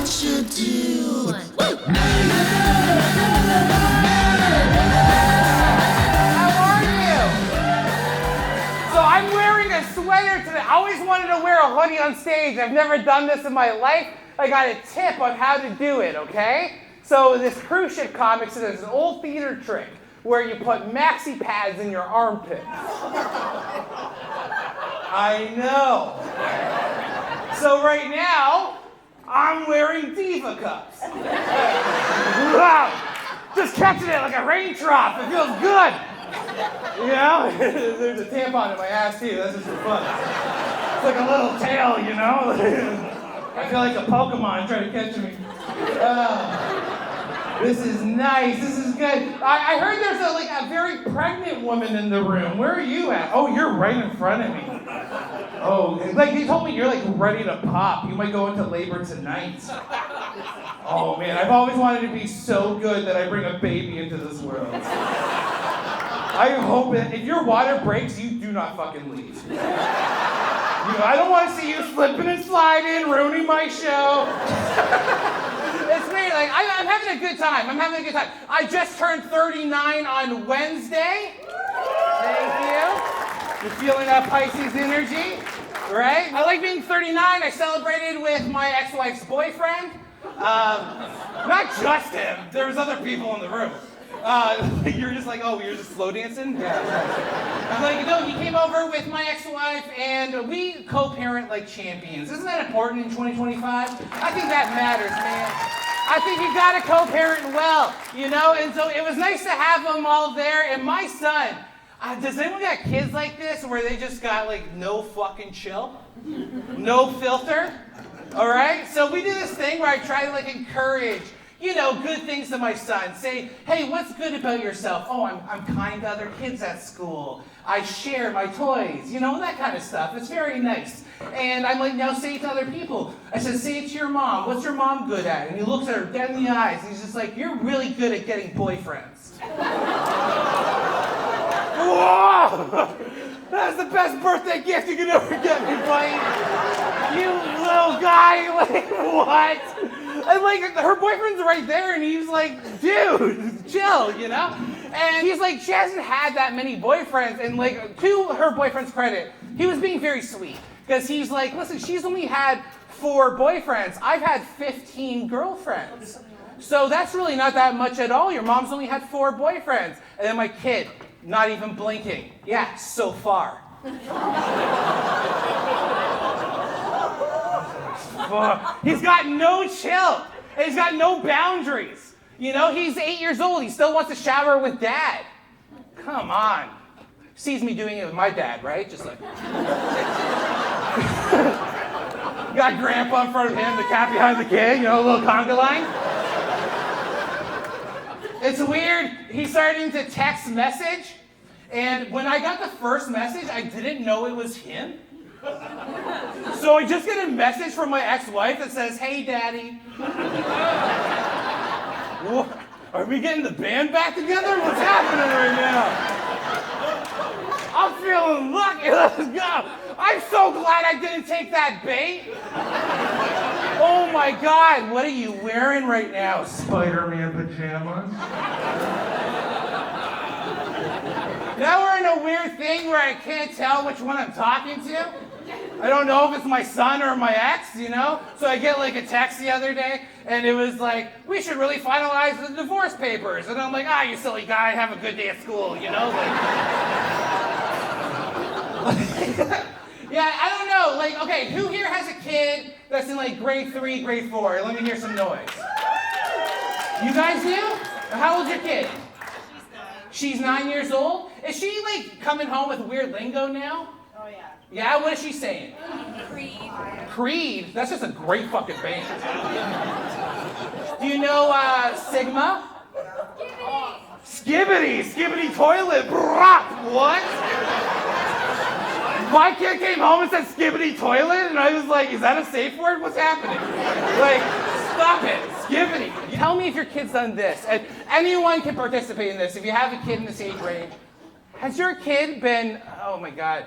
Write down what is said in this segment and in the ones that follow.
what you do. How are you? So I'm wearing a sweater today. I always wanted to wear a hoodie on stage. I've never done this in my life. I got a tip on how to do it, okay? So this cruise ship comic says there's an old theater trick where you put maxi pads in your armpits. I know. So right now, I'm wearing diva cups. Wow. Just catching it like a raindrop. It feels good. You know? There's a tampon in my ass too. That's just for fun. It's like a little tail, you know? I feel like a Pokemon trying to catch me. This is nice. This is good. I heard there's a very pregnant woman in the room. Where are you at? Oh, you're right in front of me. Oh, like they told me you're like ready to pop. You might go into labor tonight. Oh man, I've always wanted to be so good that I bring a baby into this world. I hope that if your water breaks, you do not fucking leave. I don't want to see you slipping and sliding, ruining my show. It's weird, like, I'm having a good time. I just turned 39 on Wednesday. Thank you. You're feeling that Pisces energy, right? I like being 39. I celebrated with my ex-wife's boyfriend. Not just him. There was other people in the room. You're just like, oh, you're just slow dancing? Yeah. I'm like, no, he came over with my ex-wife and we co-parent like champions. Isn't that important in 2025? I think that matters, man. I think you gotta co-parent well, you know? And so it was nice to have them all there. And my son, does anyone got kids like this where they just got like no fucking chill? No filter? All right? So we do this thing where I try to like encourage good things to my son. Say, hey, what's good about yourself? Oh, I'm kind to other kids at school. I share my toys, that kind of stuff. It's very nice. And I'm like, now say it to other people. I said, say it to your mom. What's your mom good at? And he looks at her dead in the eyes, and he's just like, you're really good at getting boyfriends. Whoa! That's the best birthday gift you can ever get me, buddy. You little guy, like, what? And like, her boyfriend's right there, and he's like, dude, chill, And he's like, she hasn't had that many boyfriends, and like, to her boyfriend's credit, he was being very sweet. Because he's like, listen, she's only had 4 boyfriends. I've had 15 girlfriends. So that's really not that much at all. Your mom's only had 4 boyfriends. And then my kid, not even blinking. Yeah, so far. He's got no chill. And he's got no boundaries. He's 8 years old. He still wants to shower with dad. Come on. Sees me doing it with my dad, right? Just like. Got grandpa in front of him, the cat behind the kid, a little conga line. It's weird. He's starting to text message. And when I got the first message, I didn't know it was him. So I just get a message from my ex-wife that says, hey, Daddy. Are we getting the band back together? What's happening right now? I'm feeling lucky. Let's go. I'm so glad I didn't take that bait. Oh my God, what are you wearing right now? Spider-Man pajamas? Now we're in a weird thing where I can't tell which one I'm talking to. I don't know if it's my son or my ex, So I get like a text the other day, and it was like, we should really finalize the divorce papers. And I'm like, you silly guy, have a good day at school, Yeah, I don't know. Like, okay, who here has a kid that's in like grade 3, grade 4? Let me hear some noise. You guys do? How old's your kid? She's 9 years old? Is she like coming home with weird lingo now? Oh yeah. Yeah, what is she saying? Creed. Creed? That's just a great fucking band. Do you know Sigma? Skibbity toilet, brah, what? My kid came home and said skibbity toilet, and I was like, is that a safe word? What's happening? Like, stop it, skibbity. Tell me if your kid's done this, and anyone can participate in this if you have a kid in this age range. Has your kid been, oh my God,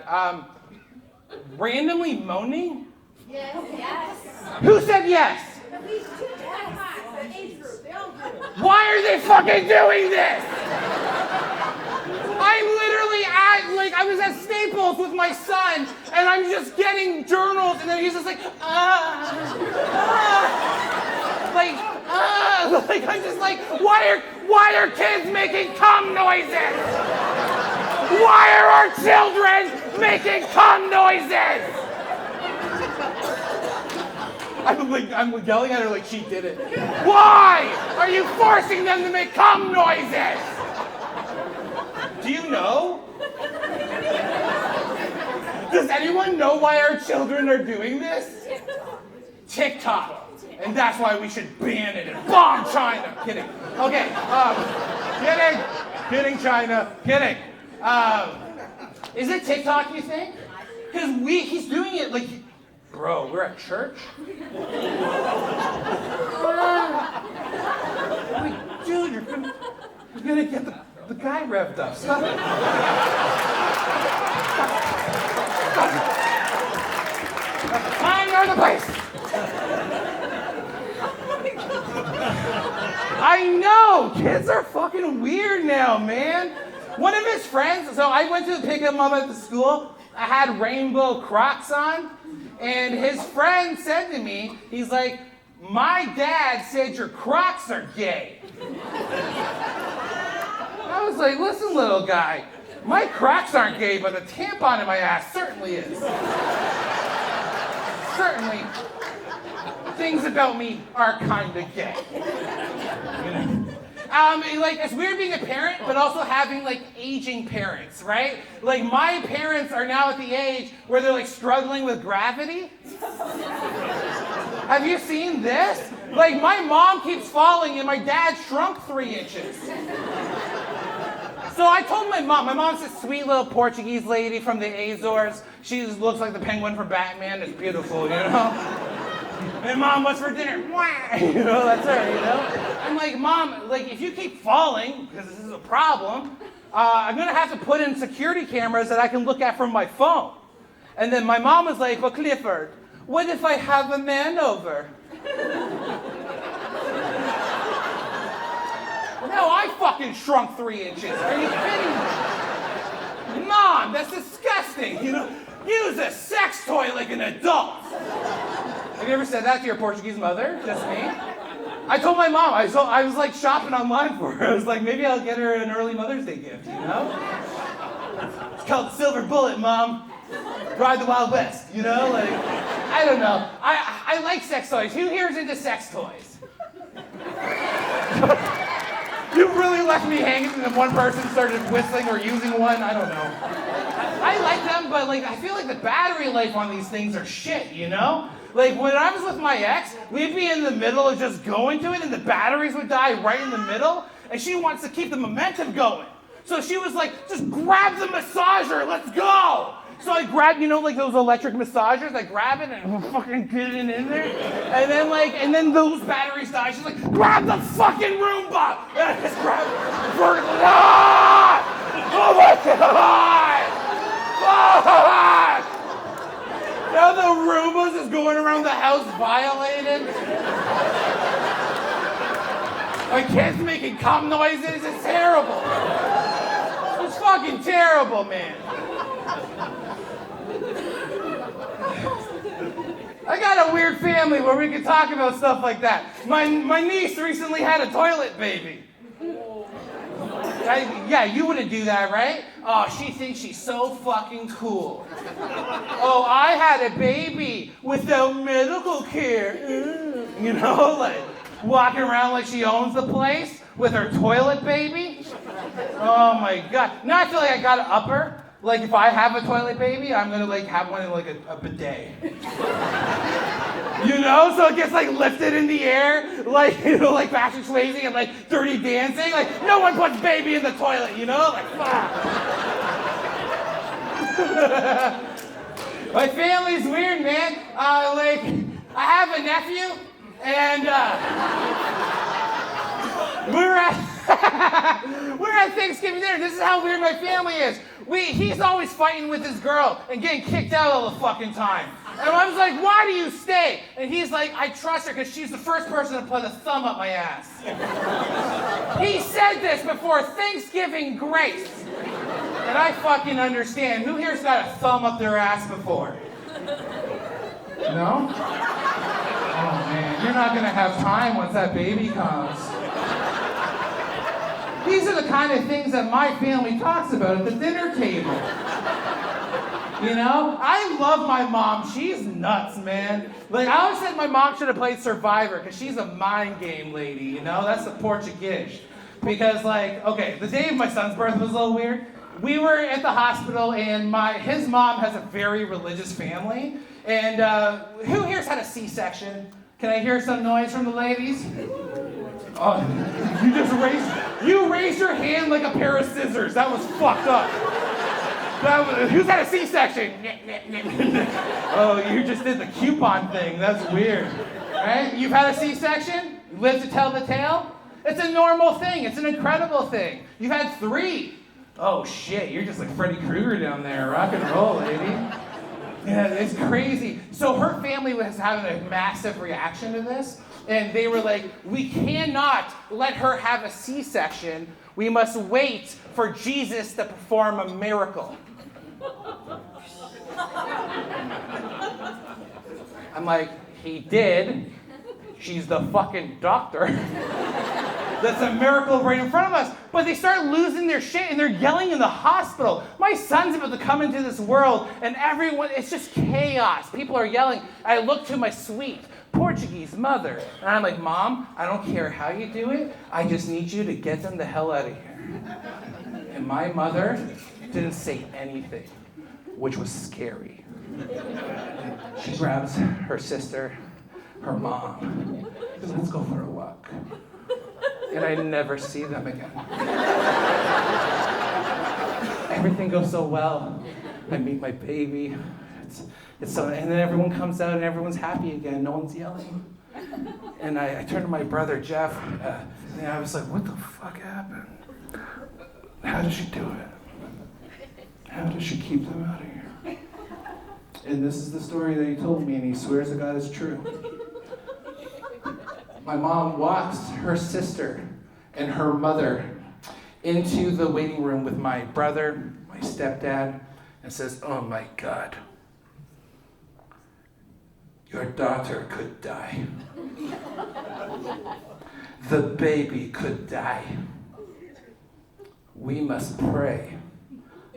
randomly moaning? Yes. Who said yes? At least 2 times an age group. They all do it. Why are they fucking doing this? I'm literally I was at Staples with my son, and I'm just getting journals, and then he's just like, I'm just like, why are kids making cum noises? Why are our children making cum noises? I'm yelling at her like she did it. Why are you forcing them to make cum noises? Do you know? Does anyone know why our children are doing this? TikTok. And that's why we should ban it and bomb China. Kidding. Okay. Kidding, China. Kidding. Is it TikTok, you think? Because he's doing it like, bro, we're at church? Like, dude, you're gonna get the guy revved up. Stop it. Time or the place. I know, kids are fucking weird now, man. One of his friends, so I went to pick him up at the school. I had rainbow Crocs on, and his friend said to me, he's like, my dad said your Crocs are gay. I was like, listen, little guy, my Crocs aren't gay, but the tampon in my ass certainly is. Certainly, things about me are kind of gay. You know? Like, it's weird being a parent, but also having, like, aging parents, right? Like, my parents are now at the age where they're, like, struggling with gravity. Have you seen this? Like, my mom keeps falling and my dad shrunk 3 inches. So I told my mom's this sweet little Portuguese lady from the Azores. She looks like the penguin from Batman. It's beautiful, you know? And Mom, what's for dinner? You know, that's her, you know? I'm like, Mom, like, if you keep falling, because this is a problem, I'm gonna have to put in security cameras that I can look at from my phone. And then my mom was like, well, Clifford, what if I have a man over? No, I fucking shrunk 3 inches. Are you kidding me? Mom, that's disgusting. You know, use a sex toy like an adult. Have you ever said that to your Portuguese mother? Just me? I told my mom, I was like shopping online for her. I was like, maybe I'll get her an early Mother's Day gift, you know? It's called Silver Bullet, Mom. Ride the Wild West, you know? Like, I don't know. I like sex toys. Who here is into sex toys? You really left me hanging and then one person started whistling or using one? I don't know. I like them, but like I feel like the battery life on these things are shit, you know? Like when I was with my ex, we'd be in the middle of just going to it and the batteries would die right in the middle, and she wants to keep the momentum going. So she was like, just grab the massager, let's go! So I grabbed, you know, like those electric massagers, I grab it and fucking get it in there. And then those batteries die. She's like, grab the fucking Roomba! And I just grab it. Ah! Oh my God! Fuck! Now the Roomba's just going around the house violated. My kid's making cum noises. It's terrible. It's fucking terrible, man. I got a weird family where we can talk about stuff like that. My niece recently had a toilet baby. Yeah, you wouldn't do that, right? Oh, she thinks she's so fucking cool. Oh, I had a baby without medical care. You know, like walking around like she owns the place with her toilet baby. Oh my God. Now I feel like I gotta up her. Like if I have a toilet baby, I'm gonna like have one in like a bidet. You know, so it gets like lifted in the air, like, you know, like Patrick Swayze and like Dirty Dancing. Like no one puts baby in the toilet, you know? Like fuck. My family's weird, man. Like I have a nephew, and we're at We're at Thanksgiving dinner. This is how weird my family is. He's always fighting with his girl and getting kicked out all the fucking time. And I was like, why do you stay? And he's like, I trust her because she's the first person to put a thumb up my ass. He said this before Thanksgiving grace. And I fucking understand. Who here's got a thumb up their ass before? No? Oh man, you're not gonna have time once that baby comes. These are the kind of things that my family talks about at the dinner table. You know? I love my mom. She's nuts, man. Like, I always said my mom should have played Survivor because she's a mind game lady, you know? That's the Portuguese. Because, like, okay, the day of my son's birth was a little weird. We were at the hospital, and his mom has a very religious family. And who here's had a C-section? Can I hear some noise from the ladies? Oh, you raised your hand like a pair of scissors. That was fucked up. Who's had a C-section? Oh, you just did the coupon thing. That's weird. Right? You've had a C-section? You live to tell the tale? It's a normal thing. It's an incredible thing. You've had 3. Oh shit, you're just like Freddy Krueger down there. Rock and roll, lady. Yeah, it's crazy. So her family was having a massive reaction to this, and they were like, we cannot let her have a C-section. We must wait for Jesus to perform a miracle. I'm like, he did. She's the fucking doctor. That's a miracle right in front of us. But they start losing their shit and they're yelling in the hospital. My son's about to come into this world and everyone, it's just chaos. People are yelling. I look to my sweet Portuguese mother and I'm like, Mom, I don't care how you do it. I just need you to get them the hell out of here. And my mother didn't say anything, which was scary. She grabs her sister, her mom, says, let's go for a walk. And I never see them again. Everything goes so well. I meet my baby. It's so, and then everyone comes out and everyone's happy again. No one's yelling. And I turned to my brother, Jeff, and I was like, what the fuck happened? How did she do it? How did she keep them out of here? And this is the story that he told me, and he swears to God it's true. My mom walks her sister and her mother into the waiting room with my brother, my stepdad, and says, oh my God, your daughter could die. The baby could die. We must pray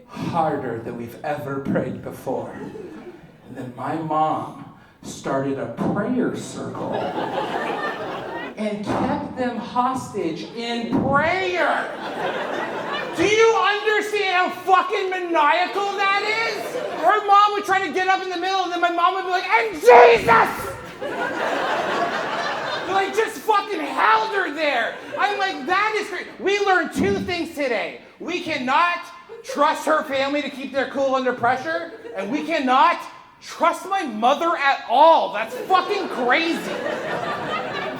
harder than we've ever prayed before. And then my mom started a prayer circle and kept them hostage in prayer. Do you understand how fucking maniacal that is? Her mom would try to get up in the middle, and then my mom would be like, and Jesus! Like, just fucking held her there. I'm like, that is great. We learned 2 things today. We cannot trust her family to keep their cool under pressure, and we cannot trust my mother at all. That's fucking crazy.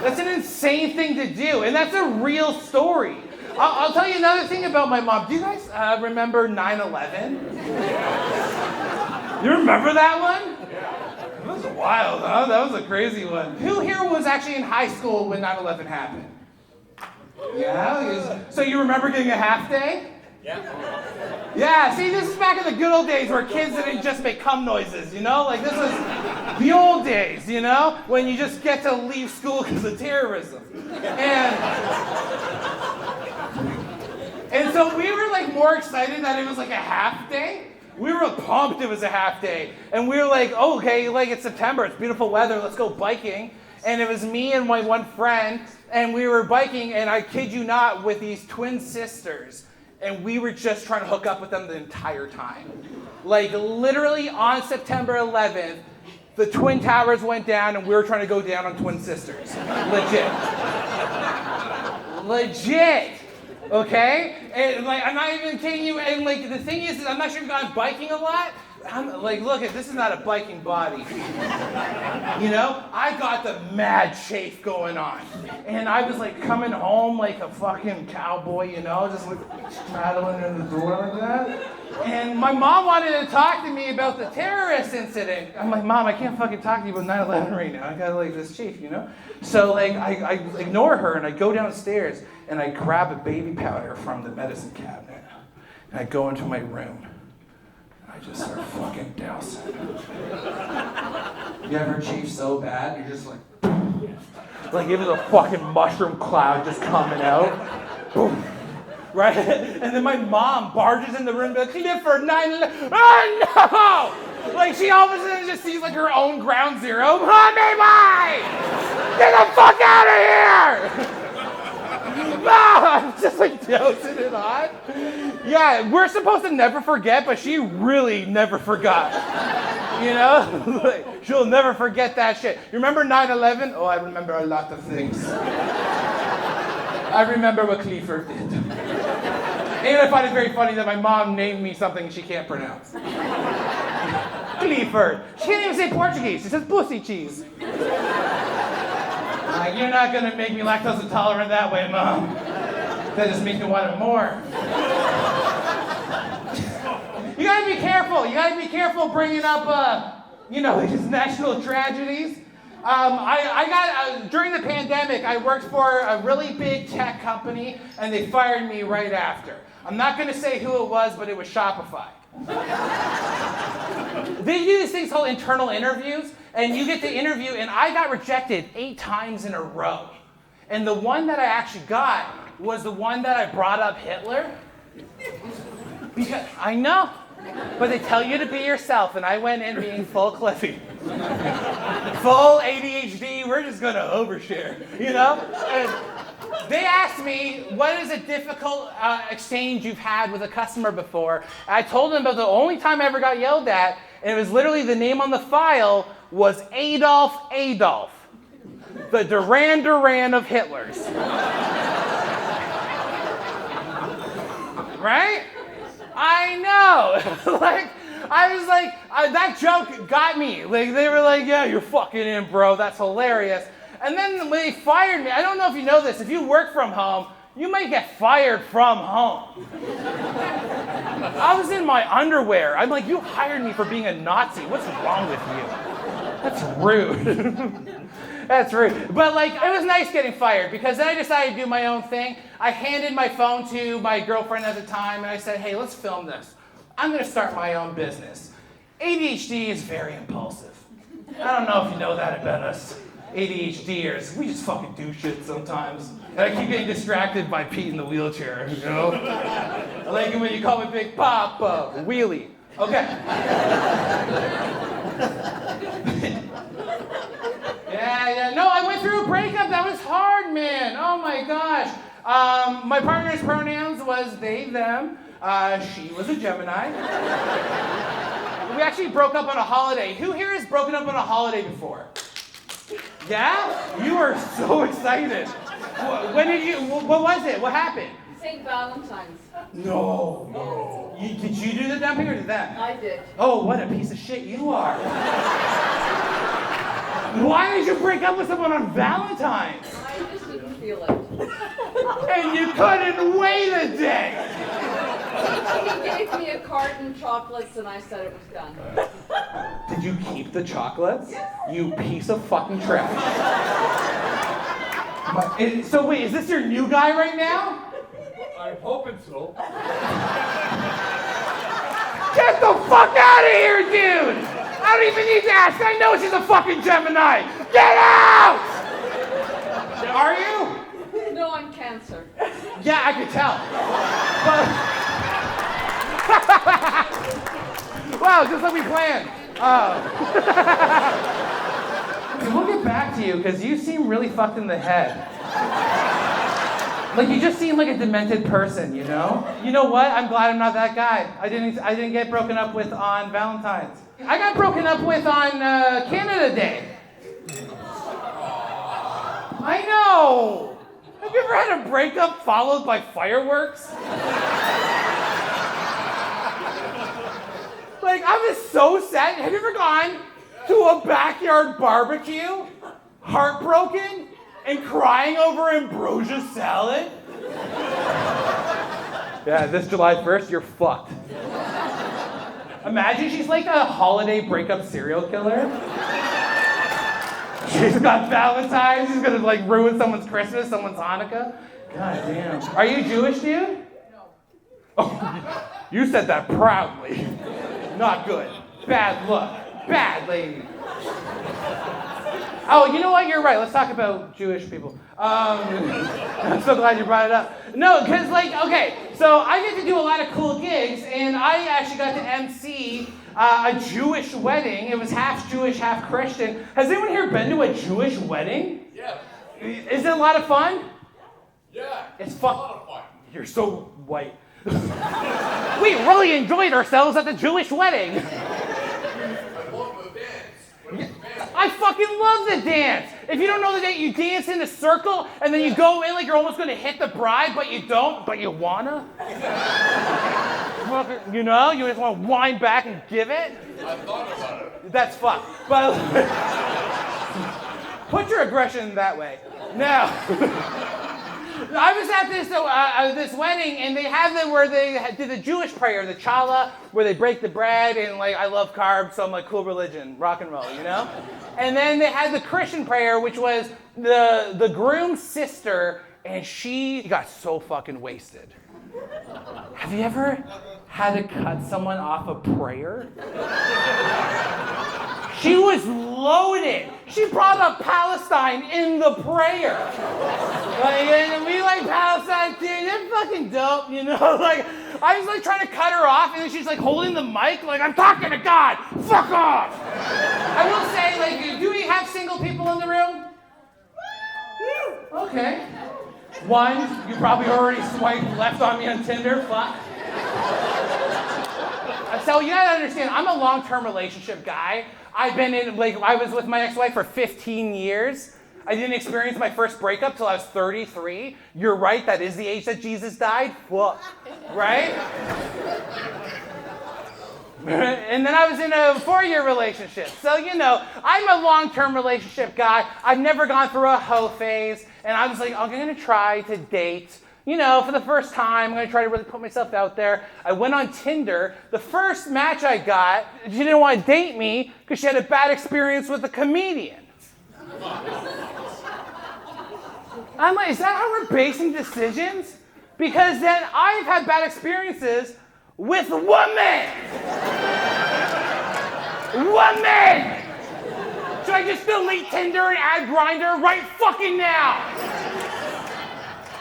That's an insane thing to do, and that's a real story. I'll tell you another thing about my mom. Do you guys remember 9/11? You remember that one? That was wild, huh? That was a crazy one. Who here was actually in high school when 9/11 happened? Yeah? So you remember getting a half day? Yeah. Yeah, see, this is back in the good old days where kids didn't just make cum noises, you know? Like, this was the old days, you know? When you just get to leave school because of terrorism. And so we were, like, more excited that it was, like, a half day. We were pumped it was a half day. And we were like, oh, okay, like, it's September, it's beautiful weather, let's go biking. And it was me and my one friend, and we were biking, and I kid you not, with these twin sisters. And we were just trying to hook up with them the entire time. Like, literally on September 11th, the Twin Towers went down and we were trying to go down on twin sisters. Legit. Legit. Okay? And like, I'm not even kidding you. And like, the thing is I'm not sure if you've gone biking a lot, I'm like, look, this is not a biking body. You know? I got the mad chafe going on. And I was like coming home like a fucking cowboy, you know, just like straddling in the door like that. And my mom wanted to talk to me about the terrorist incident. I'm like, Mom, I can't fucking talk to you about 9/11 right now. I got like this chafe, you know? So like I ignore her and I go downstairs and I grab a baby powder from the medicine cabinet. And I go into my room. I just start fucking dousing. You ever chafe so bad, you're just like it was a fucking mushroom cloud just coming out. Boom. Right? And then my mom barges in the room and goes, Clifford, 9/11. Oh no! Like she all of a sudden just sees like her own ground zero. Mommy, why? Get the fuck out of here! No, I'm just like dosing it on. Yeah, we're supposed to never forget, but she really never forgot. You know? Like, she'll never forget that shit. You remember 9/11? Oh, I remember a lot of things. I remember what Clifford did. And I find it very funny that my mom named me something she can't pronounce. Clifford. She can't even say Portuguese. She says pussy cheese. You're not gonna make me lactose intolerant that way, Mom. That just makes me want it more. You gotta be careful. You gotta be careful bringing up, these national tragedies. During the pandemic, I worked for a really big tech company, and they fired me right after. I'm not gonna say who it was, but it was Shopify. They do these things called internal interviews, and you get to interview, and I got rejected 8 times in a row. And the one that I actually got was the one that I brought up Hitler. Because I know, but they tell you to be yourself, and I went in being full Cliffy. Full ADHD, we're just gonna overshare, you know? And they asked me, what is a difficult exchange you've had with a customer before? And I told them about the only time I ever got yelled at, and it was literally the name on the file was Adolf, the Duran Duran of Hitlers. Right? I know. I was like, that joke got me. Like, they were like, yeah, you're fucking in, bro. That's hilarious. And then when they fired me, I don't know if you know this, if you work from home, you might get fired from home. I was in my underwear. I'm like, you hired me for being a Nazi. What's wrong with you? That's rude. That's rude. But it was nice getting fired because then I decided to do my own thing. I handed my phone to my girlfriend at the time and I said, hey, let's film this. I'm gonna start my own business. ADHD is very impulsive. I don't know if you know that about us. ADHDers, we just fucking do shit sometimes. And I keep getting distracted by Pete in the wheelchair, you know? I like it when you call me Big Papa, wheelie. Okay. Yeah. No, I went through a breakup. That was hard, man. Oh my gosh. My partner's pronouns was they, them. She was a Gemini. We actually broke up on a holiday. Who here has broken up on a holiday before? Yeah? You are so excited. What was it? What happened? St. Valentine's. No. Did you do the dumping or did that? I did. Oh, what a piece of shit you are. Why did you break up with someone on Valentine's? I just didn't feel it. And you couldn't wait a day. He gave me a carton of chocolates and I said it was done. Did you keep the chocolates? Yes. You piece of fucking trash. So wait, is this your new guy right now? I'm hoping so. Get the fuck out of here, dude! I don't even need to ask. I know she's a fucking Gemini. Get out! Are you? No, I'm Cancer. Yeah, I could tell. But wow, just like we planned. We'll get back to you because you seem really fucked in the head. You just seem like a demented person, you know? You know what? I'm glad I'm not that guy. I didn't get broken up with on Valentine's. I got broken up with on Canada Day. I know. Have you ever had a breakup followed by fireworks? Like, I was so sad. Have you ever gone to a backyard barbecue, heartbroken, and crying over ambrosia salad? Yeah, this July 1st, you're fucked. Imagine she's like a holiday breakup serial killer. She's got Valentine's, she's gonna like ruin someone's Christmas, someone's Hanukkah. God damn. Are you Jewish, dude? No. Oh, you said that proudly. Not good. Bad look. Bad lady. Oh, you know what? You're right. Let's talk about Jewish people. I'm so glad you brought it up. No, because okay, so I get to do a lot of cool gigs, and I actually got to MC a Jewish wedding. It was half Jewish, half Christian. Has anyone here been to a Jewish wedding? Yeah. Is it a lot of fun? Yeah. It's fun. A lot of fun. You're so white. We really enjoyed ourselves at the Jewish wedding. I love the dance. I fucking love the dance. If you don't know the dance, you dance in a circle, and then you go in like you're almost gonna hit the bride, but you don't, but you wanna. You know, you just wanna wind back and give it. I thought about it. That's fucked. But put your aggression that way. Now, I was at this wedding, and they have it where they did the Jewish prayer, the challah, where they break the bread, and like I love carbs, so I'm like cool religion, rock and roll, you know. And then they had the Christian prayer, which was the groom's sister, and she got so fucking wasted. Have you ever had to cut someone off a prayer? She was loaded. She brought up Palestine in the prayer. And we like Palestine, dude, they're fucking dope, you know? Like, I was like trying to cut her off, and then she's like holding the mic, like, I'm talking to God, fuck off. I will say, like, do we have single people in the room? Okay. One, you probably already swiped left on me on Tinder, fuck. So you gotta understand, I'm a long-term relationship guy. I've been in, I was with my ex-wife for 15 years. I didn't experience my first breakup till I was 33. You're right, that is the age that Jesus died. Well, right? And then I was in a 4-year relationship. So, you know, I'm a long-term relationship guy. I've never gone through a hoe phase. And I was like, I'm gonna try to date. You know, for the first time, I'm gonna try to really put myself out there. I went on Tinder. The first match I got, she didn't want to date me because she had a bad experience with a comedian. I'm like, is that how we're basing decisions? Because then I've had bad experiences with women. Women! Should I just delete Tinder and add Grindr right fucking now?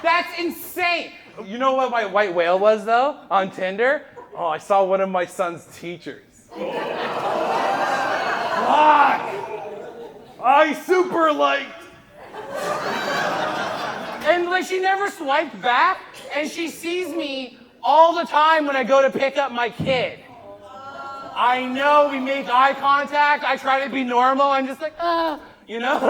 That's insane. You know what my white whale was, though, on Tinder? Oh, I saw one of my son's teachers. Fuck! I super liked. And like, she never swiped back, and she sees me all the time when I go to pick up my kid. I know, we make eye contact, I try to be normal, I'm just like, you know?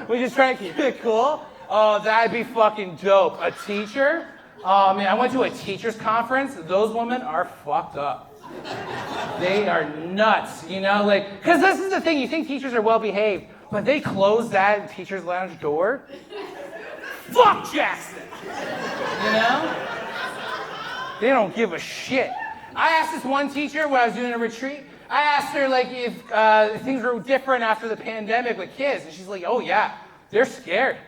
We just try to keep it cool. Oh, that'd be fucking dope. A teacher? Oh man, I went to a teacher's conference. Those women are fucked up. They are nuts, you know? Like, because this is the thing, you think teachers are well behaved, but they close that teacher's lounge door. Fuck Jackson! You know? They don't give a shit. I asked this one teacher when I was doing a retreat, I asked her like if things were different after the pandemic with kids, and she's like, oh yeah, they're scared.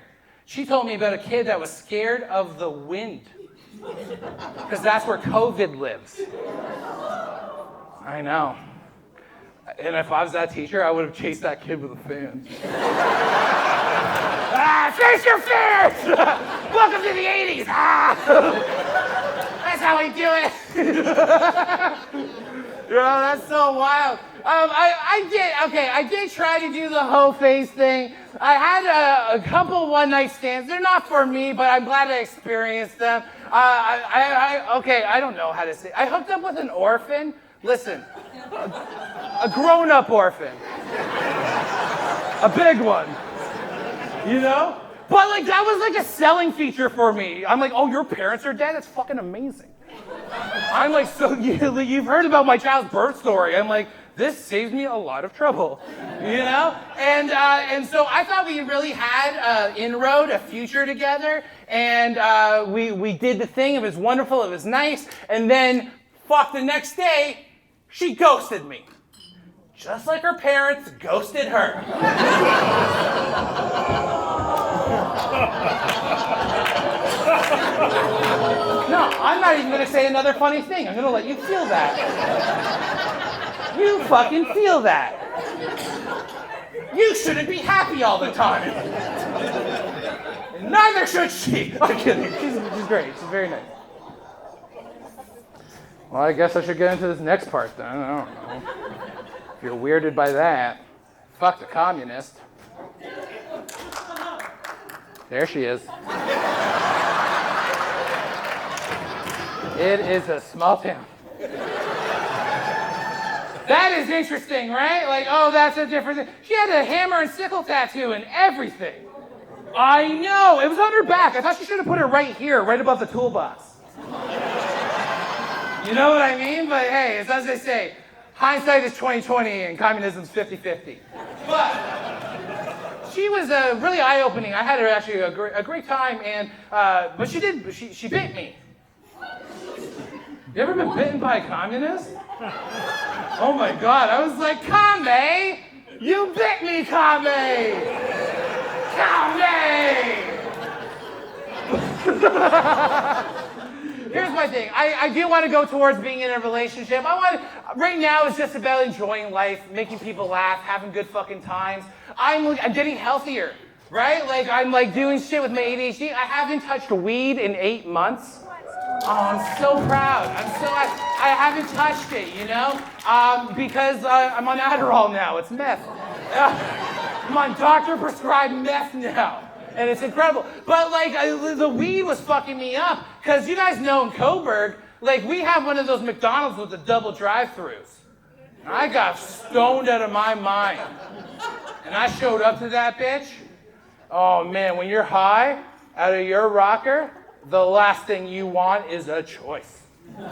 She told me about a kid that was scared of the wind, because that's where COVID lives. I know. And if I was that teacher, I would have chased that kid with a fan. Face your fears! Welcome to the 80s! That's how we do it! Yeah, that's so wild. I did try to do the hoe phase thing. I had a couple one-night stands. They're not for me, but I'm glad I experienced them. I don't know how to say. I hooked up with an orphan. Listen, a grown-up orphan. A big one. You know? But that was a selling feature for me. I'm like, oh, your parents are dead? That's fucking amazing. I'm like, so you've heard about my child's birth story. I'm like, this saves me a lot of trouble, you know? And so I thought we really had inroad, a future together, and we did the thing. It was wonderful, it was nice, and then, fuck, the next day, she ghosted me. Just like her parents ghosted her. No, I'm not even gonna say another funny thing. I'm gonna let you feel that. You fucking feel that. You shouldn't be happy all the time. And neither should she. I'm kidding. She's great. She's very nice. Well, I guess I should get into this next part then. I don't know. If you're weirded by that, fuck the communist. There she is. It is a small town. That is interesting, right? Like, oh, that's a different thing. She had a hammer and sickle tattoo and everything. I know. It was on her back. I thought she should have put it right here, right above the toolbox. You know what I mean? But hey, it's as they say, hindsight is 20/20 and communism's 50/50. But she was really eye-opening. I had her actually a great time, and but she bit me. You ever been bitten by a communist? Oh my God, I was like, Kame! You bit me, Kame! Kame! Here's my thing. I do want to go towards being in a relationship. Right now it's just about enjoying life, making people laugh, having good fucking times. I'm getting healthier, right? Like I'm like doing shit with my ADHD. I haven't touched weed in 8 months. Oh, I'm so proud. I haven't touched it, you know? Because I'm on Adderall now. It's meth. I'm on doctor-prescribed meth now. And it's incredible. But, like, the weed was fucking me up. Because you guys know in Cobourg, like, we have one of those McDonalds with the double drive-thrus. I got stoned out of my mind. And I showed up to that bitch. Oh, man, when you're high out of your rocker, the last thing you want is a choice. And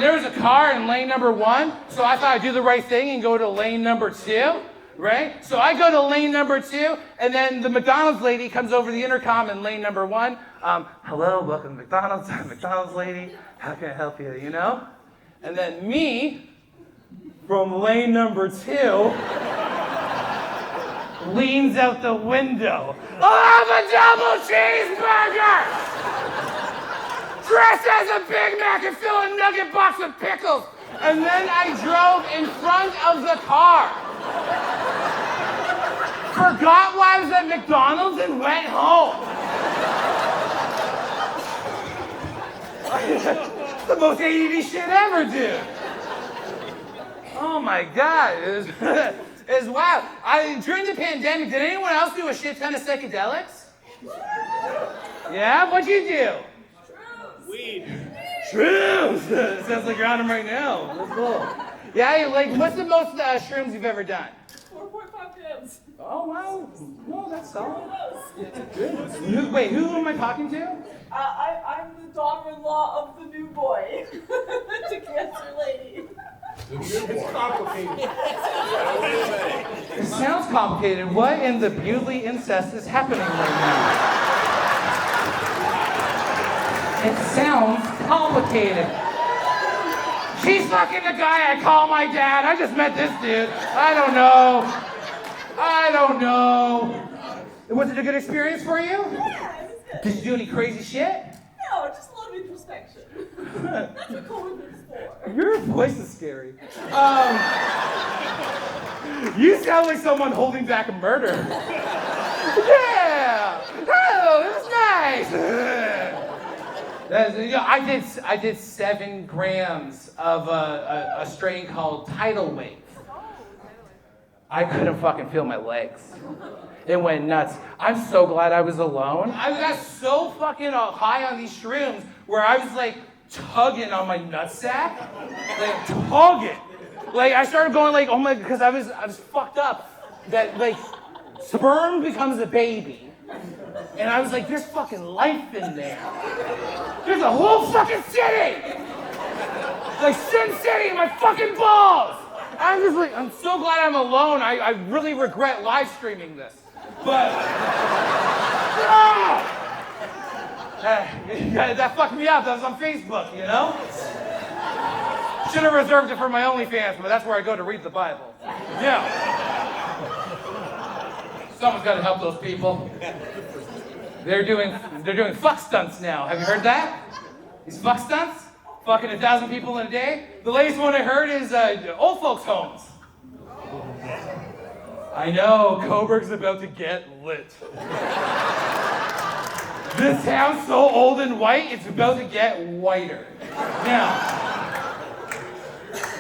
there was a car in lane number 1, so I thought I'd do the right thing and go to lane number 2, right? So I go to lane number 2, and then the McDonald's lady comes over the intercom in lane number 1. Hello, welcome to McDonald's. I'm McDonald's lady. How can I help you, you know? And then me, from lane number 2, leans out the window. I'll have a double cheeseburger! Dressed as a Big Mac and fill a nugget box with pickles. And then I drove in front of the car. Forgot why I was at McDonald's and went home. The most ADD shit ever, dude. Oh my God. It's wild. During the pandemic, did anyone else do a shit ton of psychedelics? Yeah? What'd you do? Weed. Shrooms! Sounds like you're on them right now. That's cool. Yeah, like, what's the most shrooms you've ever done? 4.5 grams. Oh, wow. No, that's solid. Wait, who am I talking to? I'm the daughter-in-law of the new boy. The cancer lady. It's complicated. It sounds complicated. What in the Bewley incest is happening right now? It sounds complicated. She's fucking the guy I call my dad. I just met this dude. I don't know. Was it a good experience for you? Yeah, it was good. Did you do any crazy shit? No, just a lot of introspection. That's what Cobourg is for. Your voice is scary. You sound like someone holding back a murder. Yeah! Oh, it was nice! I did 7 grams of a strain called tidal wave. I couldn't fucking feel my legs. It went nuts. I'm so glad I was alone. I got so fucking high on these shrooms where I was like tugging on my nutsack. Like tugging. Like I started going like, oh my, because I was fucked up. That like sperm becomes a baby. And I was like, there's fucking life in there. There's a whole fucking city! Like Sin City in my fucking balls! I'm just like, I'm so glad I'm alone. I really regret live streaming this. But, that fucked me up. That was on Facebook, you know? Should have reserved it for my OnlyFans, but that's where I go to read the Bible. Yeah. Someone's got to help those people. They're doing fuck stunts now. Have you heard that? These fuck stunts? Fucking 1,000 people in a day? The latest one I heard is old folks' homes. I know, Cobourg's about to get lit. This town's so old and white, it's about to get whiter. Now,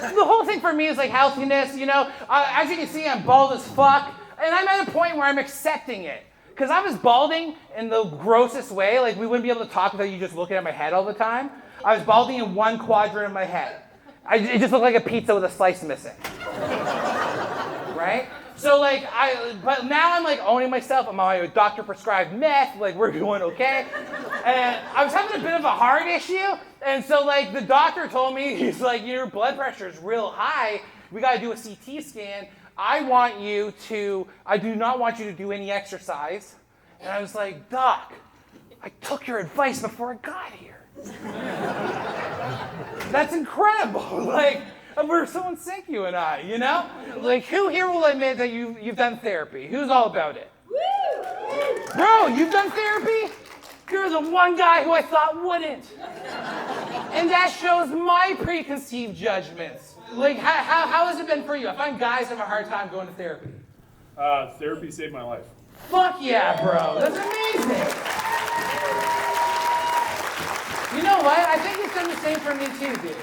the whole thing for me is like healthiness, you know? As you can see, I'm bald as fuck, and I'm at a point where I'm accepting it. Because I was balding in the grossest way, like we wouldn't be able to talk without you just looking at my head all the time. I was balding in one quadrant of my head. It just looked like a pizza with a slice missing. Right? So like, but now I'm like owning myself. I'm on my doctor prescribed meth, like we're doing okay. And I was having a bit of a heart issue. And so like the doctor told me, he's like, your blood pressure is real high. We gotta do a CT scan. I do not want you to do any exercise. And I was like, Doc, I took your advice before I got here. That's incredible. Like, we're so in sync, you and I, you know? Like, who here will admit that you've done therapy? Who's all about it? Bro, you've done therapy? You're the one guy who I thought wouldn't. And that shows my preconceived judgments. Like, how has it been for you? I find guys have a hard time going to therapy. Therapy saved my life. Fuck yeah, bro. That's amazing. You know what? I think it's done the same for me too, dude.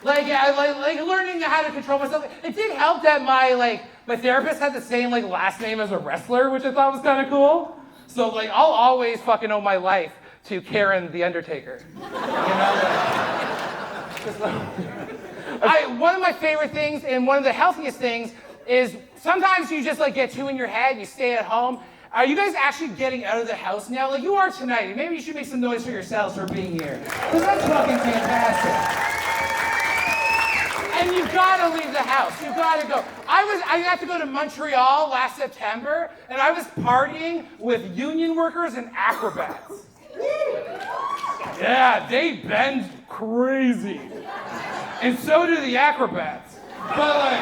Like learning how to control myself. It did help that my therapist had the same last name as a wrestler, which I thought was kind of cool. So I'll always fucking owe my life to Karen the Undertaker. You know? One of my favorite things and one of the healthiest things is sometimes you just get too in your head, you stay at home. Are you guys actually getting out of the house now? Like you are tonight. Maybe you should make some noise for yourselves for being here. Because that's fucking fantastic. And you've got to leave the house. You've got to go. I had to go to Montreal last September, and I was partying with union workers and Acrobats. Yeah, they bend crazy. And so do the Acrobats. But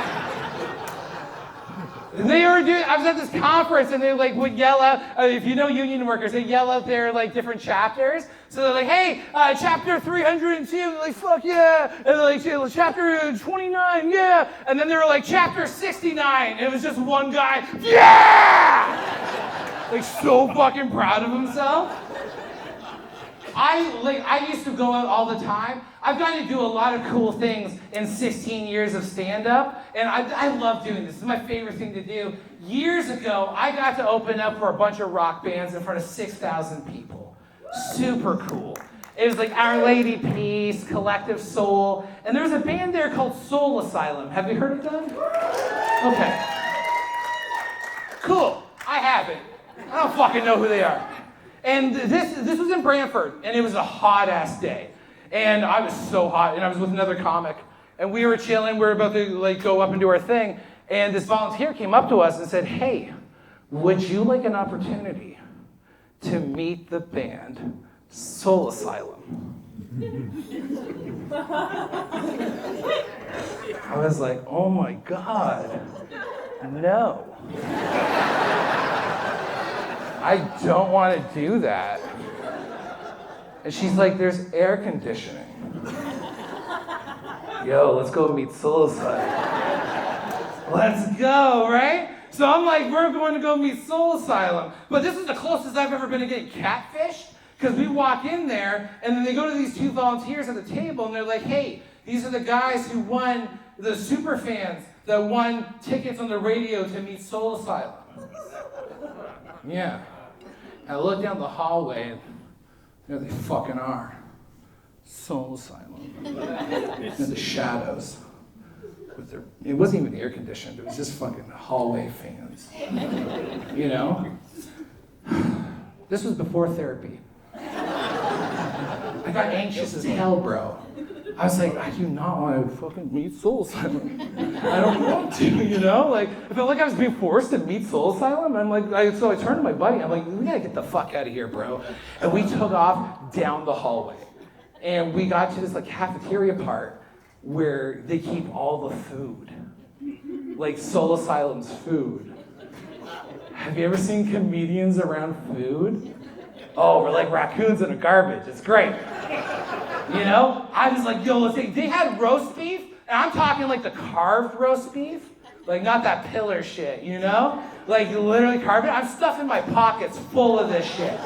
I was at this conference and they would yell out, if you know union workers, they yell out their different chapters. So they're like, hey, chapter 302, they're like, fuck yeah. And they're like, chapter 29, yeah. And then they were like, chapter 69. And it was just one guy, yeah! So fucking proud of himself. I used to go out all the time. I've gotten to do a lot of cool things in 16 years of stand-up, and I love doing this. This is my favorite thing to do. Years ago, I got to open up for a bunch of rock bands in front of 6,000 people. Super cool. It was Our Lady Peace, Collective Soul, and there was a band there called Soul Asylum. Have you heard of them? Okay. Cool. I haven't. I don't fucking know who they are. And this was in Brantford, and it was a hot-ass day. And I was so hot, and I was with another comic. And we were chilling, we were about to go up and do our thing. And this volunteer came up to us and said, hey, would you like an opportunity to meet the band Soul Asylum? I was like, oh my God, no. I don't want to do that. And she's like, there's air conditioning. Yo, let's go meet Soul Asylum. Let's go, right? So I'm like, we're going to go meet Soul Asylum. But this is the closest I've ever been to getting catfished. Because we walk in there, and then they go to these two volunteers at the table, and they're like, hey, these are the guys who won, the super fans that won tickets on the radio to meet Soul Asylum. Yeah. And I look down the hallway, and there they fucking are. Soul Asylum. In the shadows. It wasn't even air conditioned, it was just fucking hallway fans. You know? This was before therapy. I got anxious as hell, bro. I was like, I do not want to fucking meet Soul Asylum. I don't want to, you know? Like, I felt like I was being forced to meet Soul Asylum. I'm like, so I turned to my buddy. I'm like, we gotta get the fuck out of here, bro. And we took off down the hallway. And we got to this like cafeteria part where they keep all the food. Like Soul Asylum's food. Have you ever seen comedians around food? Oh, we're like raccoons in a garbage. It's great. You know? I was like, yo, let's take, they had roast beef, and I'm talking like the carved roast beef. Like not that pillar shit, you know? Like literally carved it. I'm stuffing my pockets full of this shit.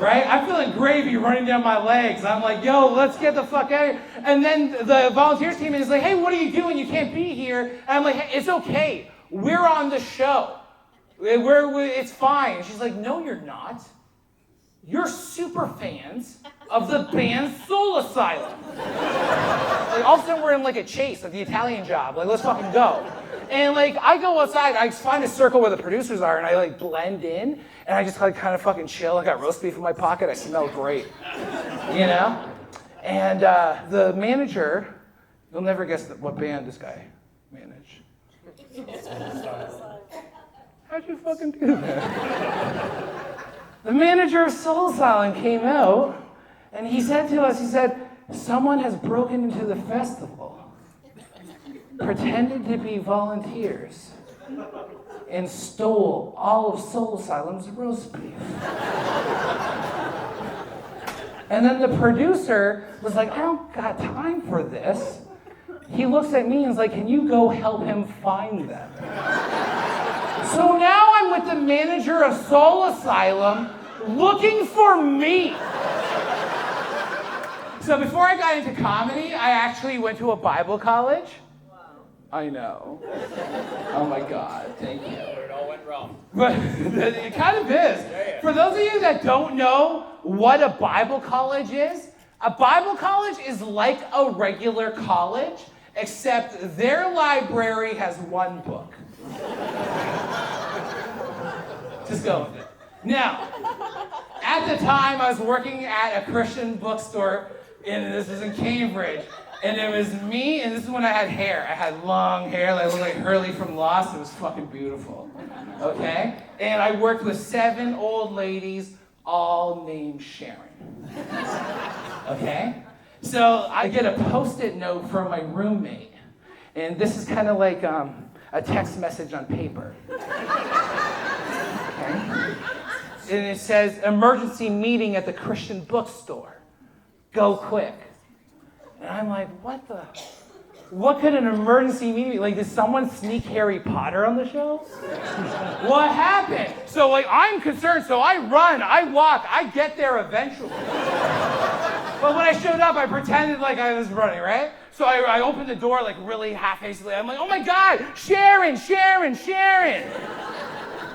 Right? I'm feeling gravy running down my legs. I'm like, yo, let's get the fuck out of here. And then the volunteers came in and is like, hey, what are you doing? You can't be here. And I'm like, hey, it's okay. We're on the show. It's fine. And she's like, no, you're not. You're super fans of the band Soul Asylum. Like all of a sudden we're in like a chase, like the Italian Job. Like let's fucking go. And like I go outside, I find a circle where the producers are, and I like blend in, and I just like kind of fucking chill. I got roast beef in my pocket. I smell great, you know. And the manager, you'll never guess what band this guy managed. How'd you fucking do that? The manager of Soul Asylum came out, and he said to us, he said, someone has broken into the festival, pretended to be volunteers, and stole all of Soul Asylum's roast beef. And then the producer was like, I don't got time for this. He looks at me and is like, can you go help him find them? So now I'm with the manager of Soul Asylum looking for me. So before I got into comedy, I actually went to a Bible college. Wow. I know. Oh my God, thank you. It all went wrong. But it kind of is. For those of you that don't know what a Bible college is, a Bible college is like a regular college, except their library has one book. Just go with it. Now, at the time, I was working at a Christian bookstore, and this was in Cambridge, and it was me, and this is when I had hair. I had long hair, I looked like Hurley from Lost. It was fucking beautiful, okay? And I worked with 7 old ladies, all named Sharon, okay? So I get a Post-it note from my roommate, and this is kind of like a text message on paper. Okay? And it says, emergency meeting at the Christian bookstore. Go quick. And I'm like, what could an emergency meeting be? Like, did someone sneak Harry Potter on the show? What happened? So, like, I'm concerned, so I run, I walk, I get there eventually. But when I showed up, I pretended like I was running, right? So I opened the door, like, really half-hastily. I'm like, oh my God, Sharon!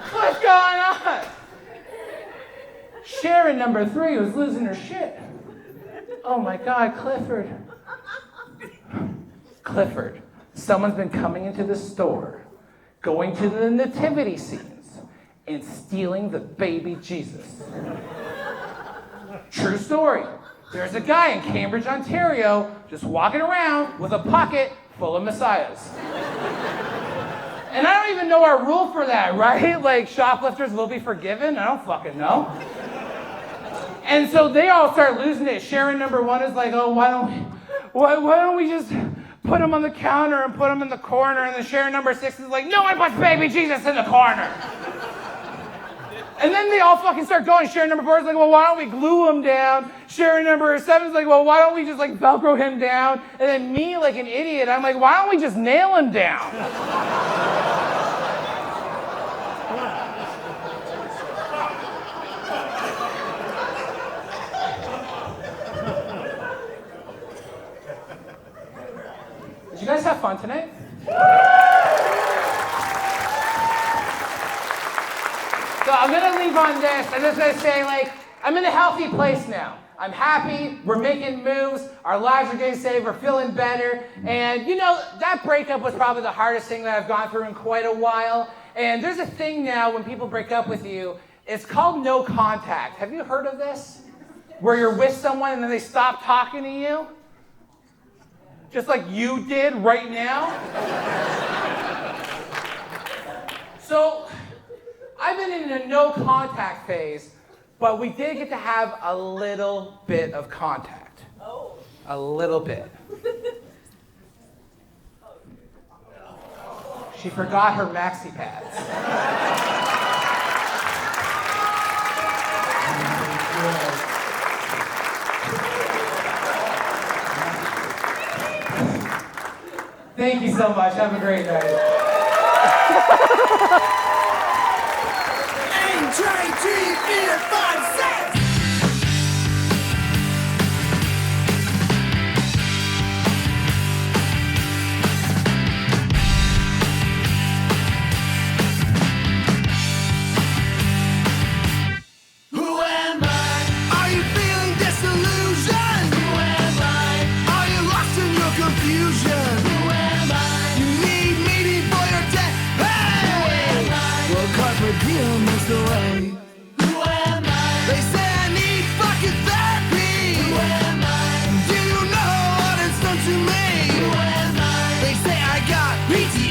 What's going on? Sharon number 3 was losing her shit. Oh my God, Clifford, someone's been coming into the store, going to the nativity scenes, and stealing the baby Jesus. True story. There's a guy in Cambridge, Ontario, just walking around with a pocket full of messiahs. And I don't even know our rule for that, right? Like, shoplifters will be forgiven? I don't fucking know. And so they all start losing it. Sharon number 1 is like, oh, why don't we just put him on the counter and put him in the corner? And then Sharon number 6 is like, no one puts baby Jesus in the corner. And then they all fucking start going. Sharon number 4 is like, well, why don't we glue him down? Sharon number 7 is like, well, why don't we just like Velcro him down? And then me, like an idiot, I'm like, why don't we just nail him down? Did you guys have fun tonight? So I'm gonna leave on this. I'm just gonna say, like, I'm in a healthy place now. I'm happy, we're making moves, our lives are getting saved, we're feeling better. And you know, that breakup was probably the hardest thing that I've gone through in quite a while. And there's a thing now when people break up with you, It's called no contact. Have you heard of this? Where you're with someone and then they stop talking to you? Just like you did right now? So, I've been in a no contact phase, but we did get to have a little bit of contact. Oh. A little bit. She forgot her maxi pads. Thank you so much. Have a great night. Who am I? Are you feeling disillusion? Who am I? Are you lost in your confusion? Who am I? You need meaning for your day. Hey! Who am I? Well, carpe diem is the way. Who am I? They say I need fucking therapy. Who am I? Do you know what it's done to me? Who am I? They say I got PTSD.